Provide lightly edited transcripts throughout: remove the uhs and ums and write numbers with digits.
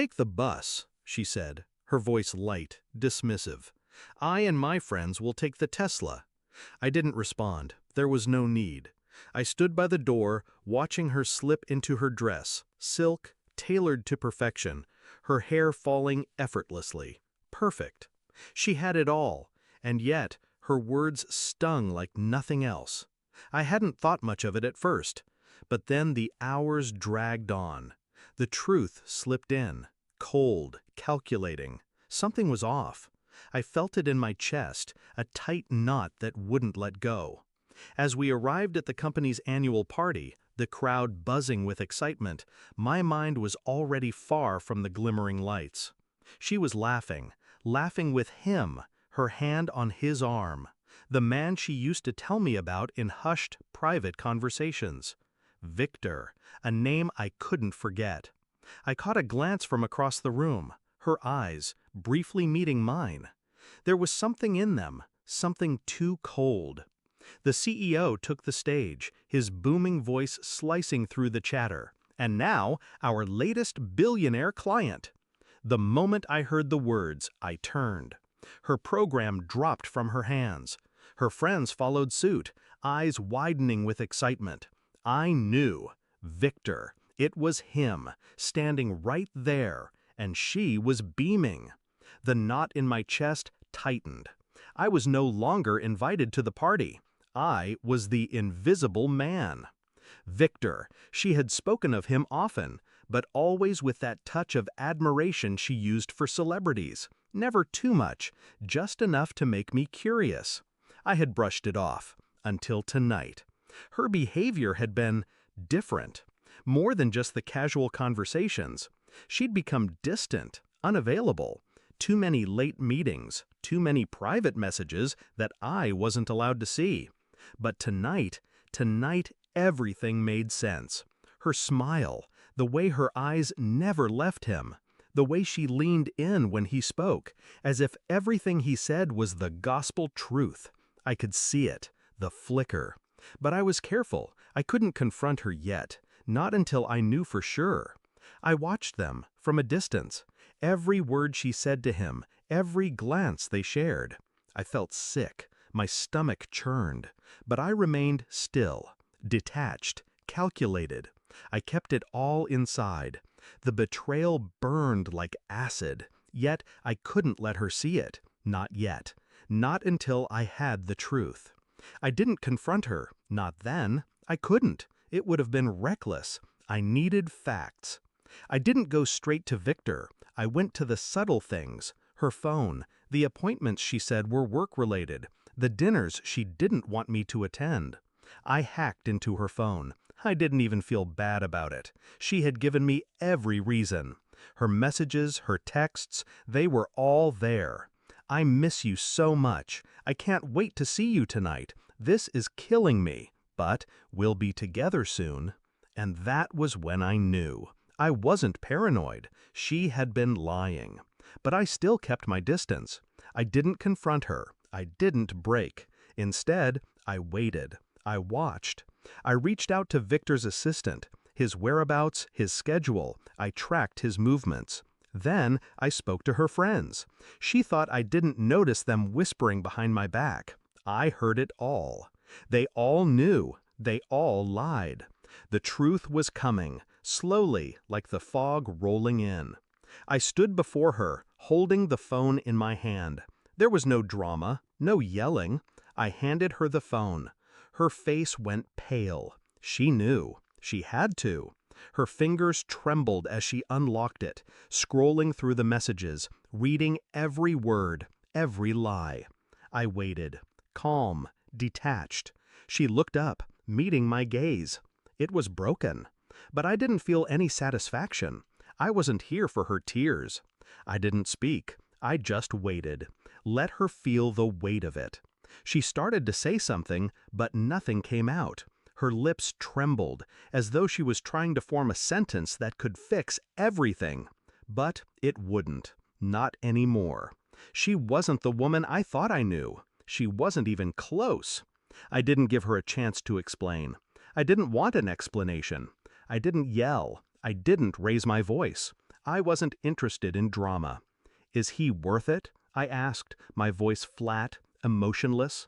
Take the bus, she said, her voice light, dismissive. I and my friends will take the Tesla. I didn't respond. There was no need. I stood by the door, watching her slip into her dress, silk, tailored to perfection, her hair falling effortlessly. Perfect. She had it all, and yet her words stung like nothing else. I hadn't thought much of it at first, but then the hours dragged on. The truth slipped in, cold, calculating. Something was off. I felt it in my chest, a tight knot that wouldn't let go. As we arrived at the company's annual party, the crowd buzzing with excitement, my mind was already far from the glimmering lights. She was laughing, laughing with him, her hand on his arm, the man she used to tell me about in hushed, private conversations. Victor, a name I couldn't forget. I caught a glance from across the room, her eyes, briefly meeting mine. There was something in them, something too cold. The CEO took the stage, his booming voice slicing through the chatter. And now, our latest billionaire client. The moment I heard the words, I turned. Her program dropped from her hands. Her friends followed suit, eyes widening with excitement. I knew. Victor. It was him, standing right there, and she was beaming. The knot in my chest tightened. I was no longer invited to the party. I was the invisible man. Victor. She had spoken of him often, but always with that touch of admiration she used for celebrities. Never too much, just enough to make me curious. I had brushed it off, until tonight. Her behavior had been different. More than just the casual conversations. She'd become distant, unavailable. Too many late meetings, too many private messages that I wasn't allowed to see. But tonight everything made sense. Her smile, the way her eyes never left him, the way she leaned in when he spoke, as if everything he said was the gospel truth. I could see it, the flicker. But I was careful. I couldn't confront her yet, not until I knew for sure. I watched them, from a distance, every word she said to him, every glance they shared. I felt sick, my stomach churned, but I remained still, detached, calculated. I kept it all inside. The betrayal burned like acid, yet I couldn't let her see it. Not yet. Not until I had the truth. I didn't confront her. Not then. I couldn't. It would have been reckless. I needed facts. I didn't go straight to Victor. I went to the subtle things. Her phone, the appointments she said were work-related, the dinners she didn't want me to attend. I hacked into her phone. I didn't even feel bad about it. She had given me every reason. Her messages, her texts, they were all there. I miss you so much. I can't wait to see you tonight. This is killing me. But we'll be together soon. And that was when I knew. I wasn't paranoid. She had been lying. But I still kept my distance. I didn't confront her. I didn't break. Instead, I waited. I watched. I reached out to Victor's assistant, his whereabouts, his schedule. I tracked his movements. Then I spoke to her friends. She thought I didn't notice them whispering behind my back. I heard it all. They all knew. They all lied. The truth was coming, slowly, like the fog rolling in. I stood before her, holding the phone in my hand. There was no drama, no yelling. I handed her the phone. Her face went pale. She knew. She had to. Her fingers trembled as she unlocked it, scrolling through the messages, reading every word, every lie. I waited, calm, detached. She looked up, meeting my gaze. It was broken. But I didn't feel any satisfaction. I wasn't here for her tears. I didn't speak. I just waited. Let her feel the weight of it. She started to say something, but nothing came out. Her lips trembled, as though she was trying to form a sentence that could fix everything. But it wouldn't. Not anymore. She wasn't the woman I thought I knew. She wasn't even close. I didn't give her a chance to explain. I didn't want an explanation. I didn't yell. I didn't raise my voice. I wasn't interested in drama. Is he worth it? I asked, my voice flat, emotionless.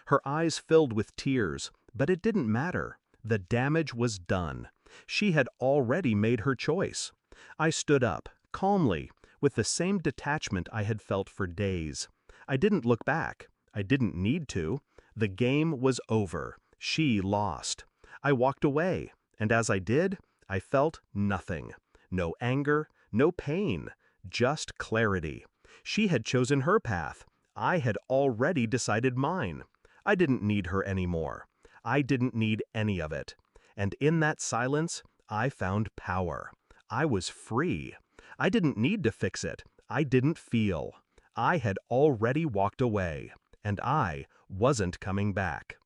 Her eyes filled with tears, but it didn't matter. The damage was done. She had already made her choice. I stood up, calmly, with the same detachment I had felt for days. I didn't look back. I didn't need to. The game was over. She lost. I walked away, and as I did, I felt nothing. No anger, no pain, just clarity. She had chosen her path. I had already decided mine. I didn't need her anymore. I didn't need any of it. And in that silence, I found power. I was free. I didn't need to fix it. I didn't feel. I had already walked away, and I wasn't coming back.